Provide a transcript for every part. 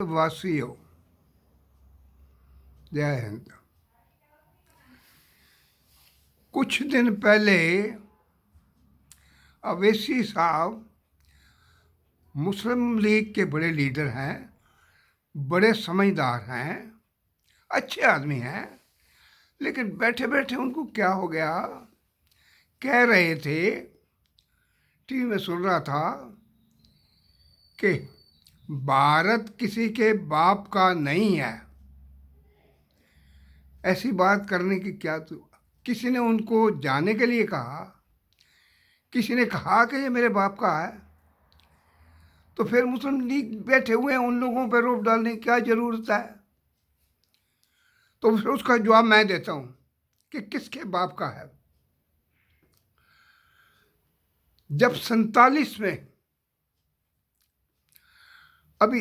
वासियों, जय हिंद। कुछ दिन पहले अवैसी साहब मुस्लिम लीग के बड़े लीडर हैं, बड़े समझदार हैं, अच्छे आदमी हैं, लेकिन बैठे बैठे उनको क्या हो गया, कह रहे थे, टीवी में सुन रहा था कि भारत किसी के बाप का नहीं है। ऐसी बात करने की क्या किसी ने उनको जाने के लिए कहा, किसी ने कहा कि ये मेरे बाप का है, तो फिर मुस्लिम लीग बैठे हुए हैं, उन लोगों पर रोक डालने की क्या जरूरत है। तो फिर उसका जवाब मैं देता हूं कि किसके बाप का है। जब 47 में अभी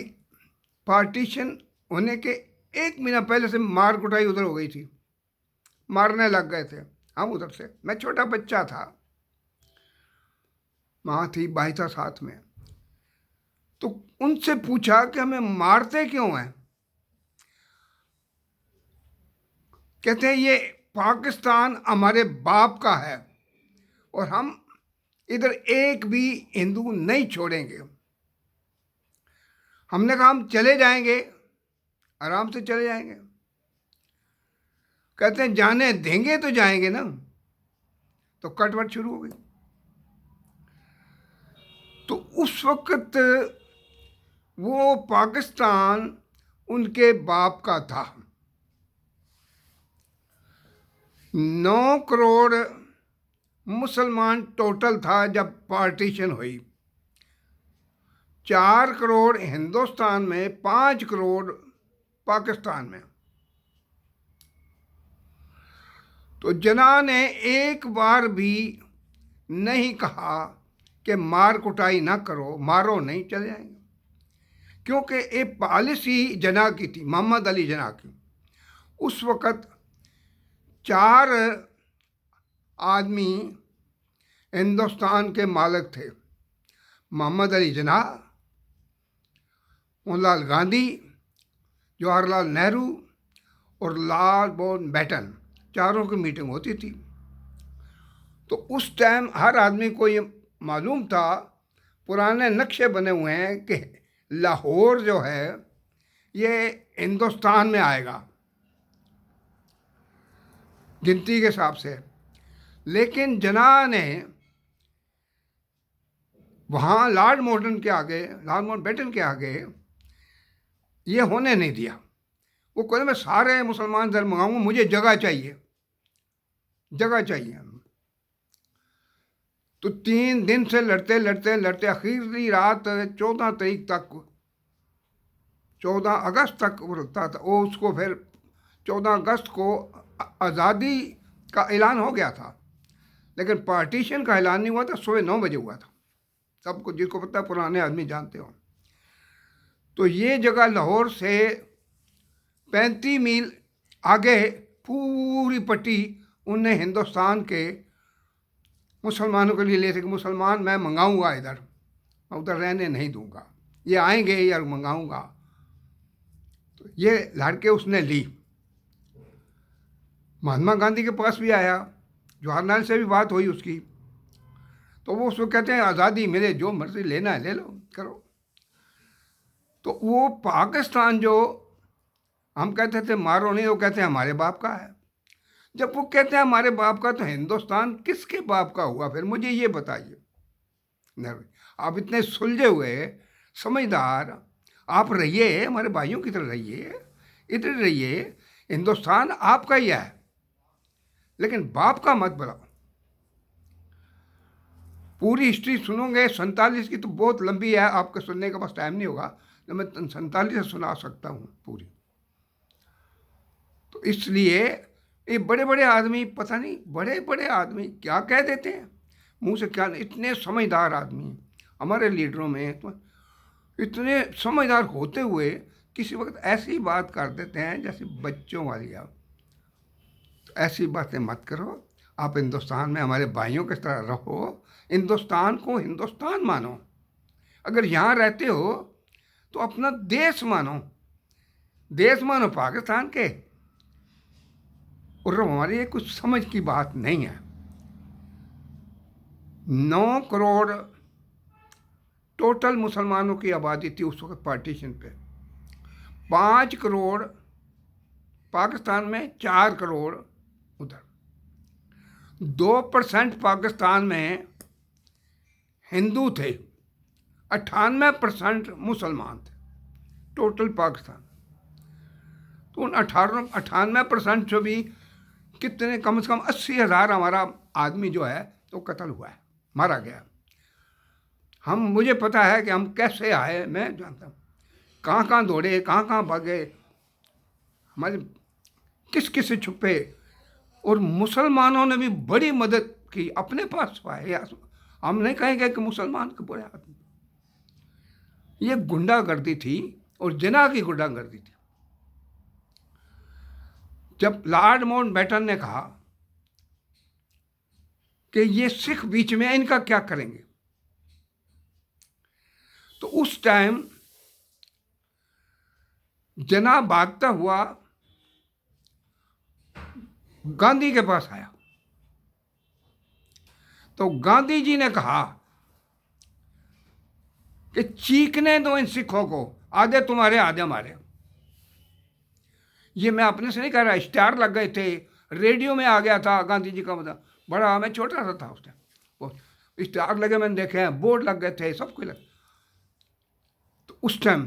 पार्टीशन होने के 1 महीना पहले से मार कुटाई उधर हो गई थी, मारने लग गए थे हम उधर से। मैं छोटा बच्चा था, माँ थी, भाई था साथ में। तो उनसे पूछा कि हमें मारते क्यों हैं। कहते हैं ये पाकिस्तान हमारे बाप का है और हम इधर एक भी हिंदू नहीं छोड़ेंगे। हमने कहा हम चले जाएंगे, आराम से चले जाएंगे। कहते हैं जाने देंगे तो जाएंगे ना। तो कटवट शुरू हो गई। तो उस वक्त वो पाकिस्तान उनके बाप का था। 9 करोड़ मुसलमान टोटल था जब पार्टीशन हुई। 4 करोड़ हिंदुस्तान में, 5 करोड़ पाकिस्तान में। तो जना ने एक बार भी नहीं कहा कि मार कुटाई ना करो, मारो नहीं, चले जाएंगे। क्योंकि ये पॉलिसी जना की थी, मोहम्मद अली जना की। उस वक़्त 4 आदमी हिंदुस्तान के मालिक थे, मोहम्मद अली जना, मोहनलाल गांधी, जवाहरलाल नेहरू और माउंट बैटन। चारों की मीटिंग होती थी। तो उस टाइम हर आदमी को ये मालूम था, पुराने नक्शे बने हुए हैं कि लाहौर जो है ये हिंदुस्तान में आएगा गिनती के हिसाब से। लेकिन जना ने वहाँ लॉर्ड माउंट बैटन के आगे ये होने नहीं दिया। वो कहते मैं सारे मुसलमान धर्म मंगाऊंगा, मुझे जगह चाहिए, जगह चाहिए। तो 3 दिन से लड़ते लड़ते लड़ते आखिरी रात 14 तारीख तक, 14 अगस्त तक रखता था वो। उसको फिर 14 अगस्त को आज़ादी का ऐलान हो गया था, लेकिन पार्टीशन का ऐलान नहीं हुआ था। सुबह 9 बजे हुआ था। सबको जिसको पता है, पुराने आदमी जानते हो। तो ये जगह लाहौर से 35 मील आगे पूरी पट्टी उनने हिंदुस्तान के मुसलमानों के लिए ले थे कि मुसलमान मैं मंगाऊंगा इधर, मैं उधर रहने नहीं दूंगा, ये आएंगे या मंगाऊंगा। तो ये लड़के उसने ली। महात्मा गांधी के पास भी आया, जवाहरलाल से भी बात हुई उसकी। तो वो उसको कहते हैं आज़ादी मिले, जो मर्जी लेना है ले लो, करो। तो वो पाकिस्तान जो हम कहते थे मारो नहीं, वो कहते हैं हमारे बाप का है। जब वो कहते हैं हमारे बाप का, तो हिंदुस्तान किसके बाप का हुआ फिर, मुझे ये बताइए। आप इतने सुलझे हुए समझदार आप रहिए, हमारे भाइयों की तरह रहिए, इधर रहिए। हिंदुस्तान आपका ही है, लेकिन बाप का मत बनाओ। पूरी हिस्ट्री सुनोगे 47 की तो बहुत लंबी है, आपके सुनने का बस टाइम नहीं होगा, तो मैं 47 से सुना सकता हूँ पूरी। तो इसलिए ये बड़े बड़े आदमी, पता नहीं बड़े बड़े आदमी क्या कह देते हैं मुंह से, क्या इतने समझदार आदमी हमारे लीडरों में, तो इतने समझदार होते हुए किसी वक्त ऐसी बात कर देते हैं जैसे बच्चों वाली। आप तो ऐसी बातें मत करो। आप हिंदुस्तान में हमारे भाइयों की तरह रहो, हिंदुस्तान को हिंदुस्तान मानो। अगर यहाँ रहते हो तो अपना देश मानो, देश मानो पाकिस्तान के। और हमारी ये कुछ समझ की बात नहीं है। 9 करोड़ टोटल मुसलमानों की आबादी थी उस वक्त पार्टीशन पे। 5 करोड़ पाकिस्तान में, 4 करोड़ उधर। 2% पाकिस्तान में हिंदू थे, 98% मुसलमान थे टोटल पाकिस्तान। तो उन 98% से भी कितने, कम से कम 80,000 हमारा आदमी जो है तो कत्ल हुआ है, मारा गया। मुझे पता है कि हम कैसे आए, मैं जानता हूँ कहाँ कहाँ दौड़े, कहाँ कहाँ भागे, हमारे किस किस से छुपे। और मुसलमानों ने भी बड़ी मदद की, अपने पास पाए। हम नहीं कहेंगे कि मुसलमान के बुरे आदमी, ये गुंडागर्दी थी और जिना की गुंडागर्दी थी। जब लॉर्ड माउंटबेटन ने कहा कि ये सिख बीच में, इनका क्या करेंगे, तो उस टाइम जना भागता हुआ गांधी के पास आया। तो गांधी जी ने कहा कि चीखने दो इन सिखों को, आधे तुम्हारे आधे हमारे। ये मैं अपने से नहीं कह रहा, स्टार लग गए थे, रेडियो में आ गया था गांधी जी का मतलब। बड़ा, मैं छोटा सा था उस टाइम, वो स्टार लगे मैंने देखे हैं, बोर्ड लग गए थे, सब कुछ लगे। तो उस टाइम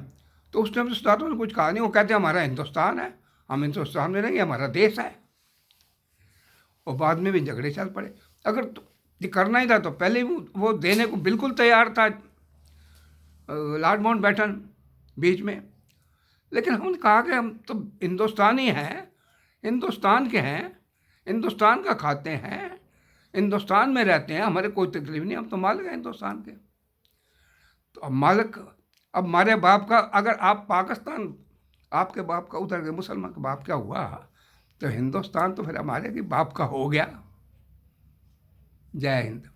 तो स्टार्टों ने कुछ कहा नहीं। वो कहते हमारा हिंदुस्तान है, हम हिंदुस्तान में रहेंगे, हमारा देश है। और बाद में भी झगड़े चल पड़े। अगर तो ये करना ही था तो पहले ही वो देने को बिल्कुल तैयार था लॉर्ड माउंटबेटन बीच में। लेकिन हमने कहा कि हम तो हिंदुस्तानी हैं, हिंदुस्तान के हैं, हिंदुस्तान का खाते हैं, हिंदुस्तान में रहते हैं, हमारे कोई तकलीफ नहीं, हम तो मालिक हैं हिंदुस्तान के। तो अब मालिक, अब हमारे बाप का, अगर आप पाकिस्तान, आपके बाप का उधर के मुसलमान का बाप क्या हुआ, तो हिंदुस्तान तो फिर हमारे की बाप का हो गया। जय हिंद।